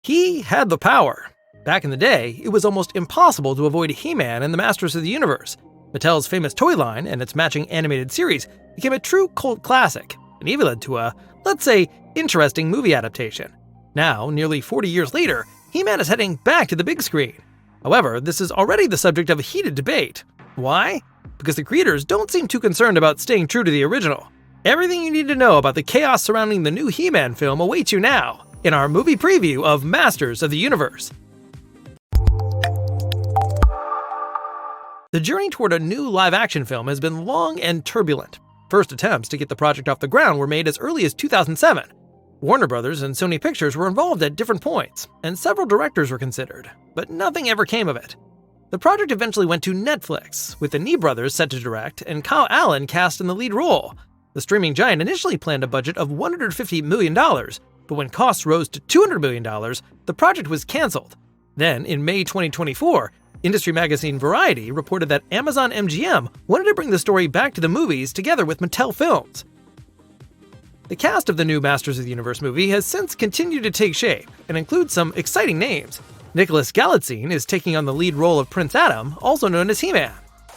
He had the power. Back in the day, it was almost impossible to avoid He-Man and the Masters of the Universe. Mattel's famous toy line and its matching animated series became a true cult classic, and even led to a, let's say, interesting movie adaptation. Now, nearly 40 years later, He-Man is heading back to the big screen. However, this is already the subject of a heated debate. Why? Because the creators don't seem too concerned about staying true to the original. Everything you need to know about the chaos surrounding the new He-Man film awaits you now in our movie preview of Masters of the Universe. The journey toward a new live-action film has been long and turbulent. First attempts to get the project off the ground were made as early as 2007. Warner Brothers and Sony Pictures were involved at different points, and several directors were considered, but nothing ever came of it. The project eventually went to Netflix, with the Nee brothers set to direct and Kyle Allen cast in the lead role. The streaming giant initially planned a budget of $150 million, but when costs rose to $200 million, the project was canceled. Then, in May 2024, industry magazine Variety reported that Amazon MGM wanted to bring the story back to the movies together with Mattel Films. The cast of the new Masters of the Universe movie has since continued to take shape and includes some exciting names. Nicholas Galitzine is taking on the lead role of Prince Adam, also known as He-Man.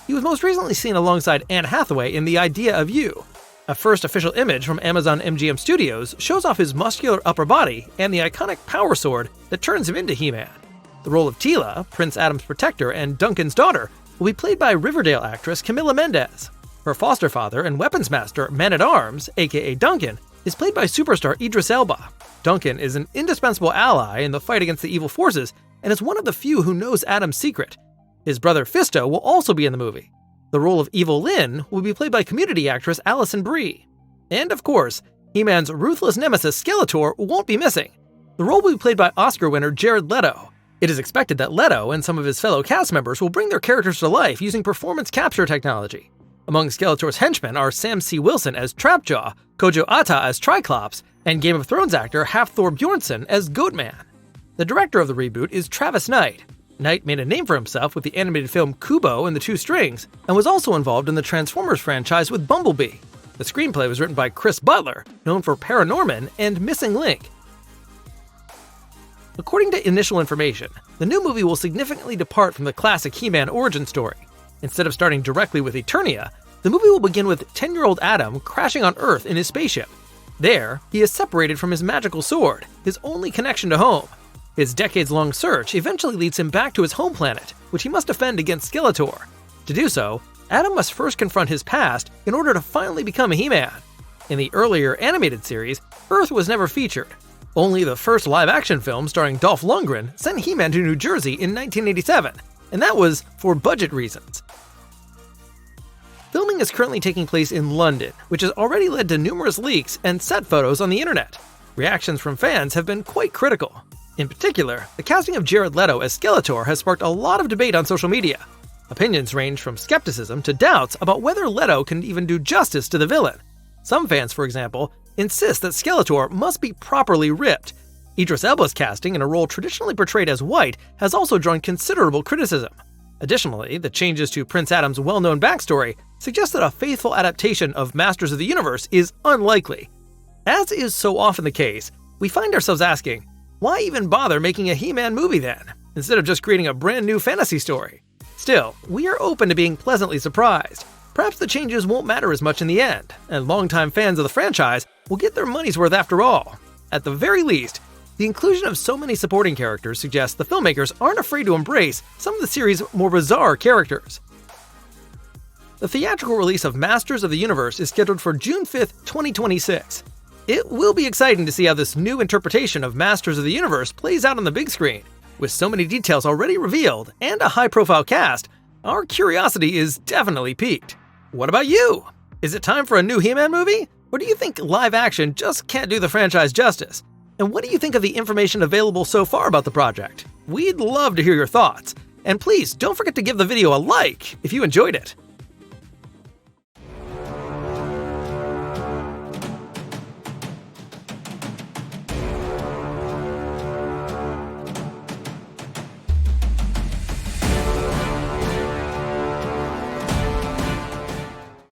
He was most recently seen alongside Anne Hathaway in The Idea of You. A first official image from Amazon MGM Studios shows off his muscular upper body and the iconic power sword that turns him into He-Man. The role of Teela, Prince Adam's protector and Duncan's daughter, will be played by Riverdale actress Camila Mendes. Her foster father and weapons master, Man-at-Arms, aka Duncan, is played by superstar Idris Elba. Duncan is an indispensable ally in the fight against the evil forces and is one of the few who knows Adam's secret. His brother Fisto will also be in the movie. The role of Evil Lynn will be played by Community actress Alison Brie. And of course, He-Man's ruthless nemesis Skeletor won't be missing. The role will be played by Oscar winner Jared Leto. It is expected that Leto and some of his fellow cast members will bring their characters to life using performance capture technology. Among Skeletor's henchmen are Sam C. Wilson as Trapjaw, Kojo Ata as Triclops, and Game of Thrones actor Hafthor Bjornsson as Goatman. The director of the reboot is Travis Knight. Knight made a name for himself with the animated film Kubo and the Two Strings, and was also involved in the Transformers franchise with Bumblebee. The screenplay was written by Chris Butler, known for Paranorman and Missing Link. According to initial information, the new movie will significantly depart from the classic He-Man origin story. Instead of starting directly with Eternia, the movie will begin with 10-year-old Adam crashing on Earth in his spaceship. There, he is separated from his magical sword, his only connection to home. His decades-long search eventually leads him back to his home planet, which he must defend against Skeletor. To do so, Adam must first confront his past in order to finally become a He-Man. In the earlier animated series, Earth was never featured. Only the first live-action film starring Dolph Lundgren sent He-Man to New Jersey in 1987, and that was for budget reasons. Filming is currently taking place in London, which has already led to numerous leaks and set photos on the internet. Reactions from fans have been quite critical. In particular, the casting of Jared Leto as Skeletor has sparked a lot of debate on social media. Opinions range from skepticism to doubts about whether Leto can even do justice to the villain. Some fans, for example, insist that Skeletor must be properly ripped. Idris Elba's casting in a role traditionally portrayed as white has also drawn considerable criticism. Additionally, the changes to Prince Adam's well-known backstory suggest that a faithful adaptation of Masters of the Universe is unlikely. As is so often the case, we find ourselves asking, why even bother making a He-Man movie then, instead of just creating a brand new fantasy story? Still, we are open to being pleasantly surprised. Perhaps the changes won't matter as much in the end, and longtime fans of the franchise will get their money's worth after all. At the very least, the inclusion of so many supporting characters suggests the filmmakers aren't afraid to embrace some of the series' more bizarre characters. The theatrical release of Masters of the Universe is scheduled for June 5th, 2026. It will be exciting to see how this new interpretation of Masters of the Universe plays out on the big screen. With so many details already revealed and a high-profile cast, our curiosity is definitely piqued. What about you? Is it time for a new He-Man movie? Or do you think live action just can't do the franchise justice? And what do you think of the information available so far about the project? We'd love to hear your thoughts. And please don't forget to give the video a like if you enjoyed it.